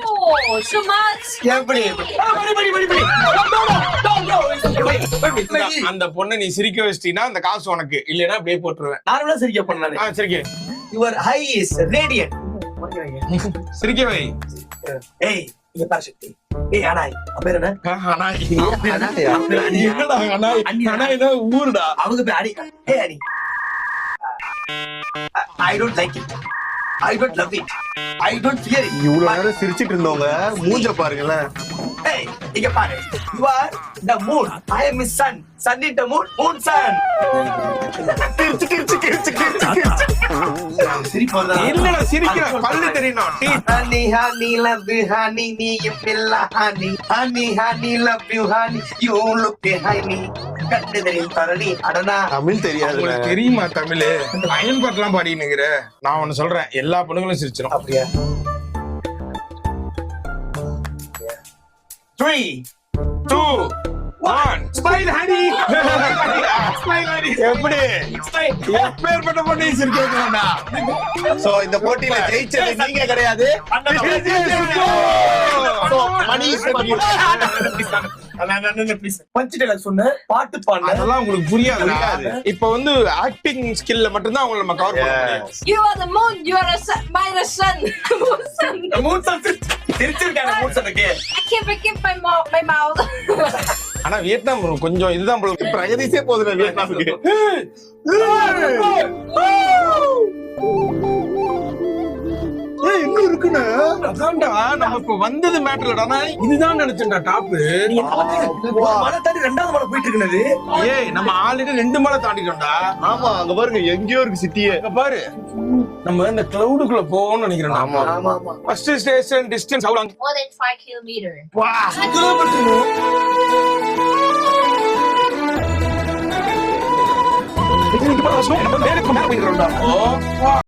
Oh, so much. எப்படி அந்த பொண்ணை நீ சிரிக்க வச்சிட்டீன்னா அந்த காசு உனக்கு, இல்லைன்னா அப்படியே போட்டுருவேன். நார்மலா சிரிக்க பண்ணாரு. சரிங்க, யுவர் ஹை இஸ் ரேடியன்ட். சிரிக்க வை. ஏய் இங்க பாரு சக்தி. ஏய் அனாய் பேர் என்ன? அனாய். என்னடா அனாய்? அனாய்னா ஊருடா. அவங்க பேர் அனி. ஏய் அனி. I don't like it. I don't love it. I don't fear it. இவ்வளவு நேரம் சிரிச்சிட்டு இருந்தவங்க மூஞ்ச பாருங்களேன். Hey, இங்க பாரு. You are the moon. I am his sun. Sun in the moon, moon sun. சிரிப்போதா? இல்லடா சிரிக்கிற பல்லு தெரியணும். Honey, honey, love you, honey, நீ எப்பilla honey. Honey, honey, love you, honey. You look honey. கட்டுதலின் தரணி அடனா. தமிழ் தெரியாது. உங்களுக்கு தெரியுமா தமிழ்? அயன் பாட்டுலாம் பாடினுங்கிற. நான் ஒண்ணு சொல்றேன், எல்லா பொண்ணுங்களும் சிரிச்சிடும். அப்படியா? 3, 2, 1 ஸ்மைல் ஹனி. Smile honey. எப்படி எப்பேற்பட்ட பொண்ணு சிரிக்க வைக்கணும்டா. சோ இந்த போட்டியில ஜெயிச்சது நீங்க கிடையாது. So, money is for you. பஞ்சுடல சொன்ன பாட்டு பாடுன அதெல்லாம் உங்களுக்கு புரியாது. இப்ப வந்து ஆக்டிங் ஸ்கில்ல மட்டும் தான் உங்களை நம்ம கவர் பண்ண முடியும். You are the moon. You are a sun. Mine a sun. Moon sun. மூணு சார் திருச்சிருக்காங்க மூணு சாருக்கு. I keep my mouth. ஆனா வியட்நாம் கொஞ்சம் இதுதான் பிரகதீஷே போதுல வியட்நாமுக்கு. இன்னும் இருக்குன்னு அதான்டா நம்ம இப்ப வந்தது மேட்டர்லடா. இதுதான் நினைச்சேன்டா டாப். மலை தாண்டி ரெண்டாவது மலை போயிட்டு இருக்குது. ஏய் நம்ம ஆல்ரெடி 2 மலை தாண்டிட்டோம்டா. ஆமா அங்க பாருங்க எங்கேயோ இருக்கு சிட்டியே. அங்க பாரு நம்ம இந்த கிளவுடுக்குள்ள போவோம்னு நினைக்கிறேன். ஆமா ஆமா ஆமா. First station distance how long? More than 5 kilometers. வா கிலோமீட்டர்.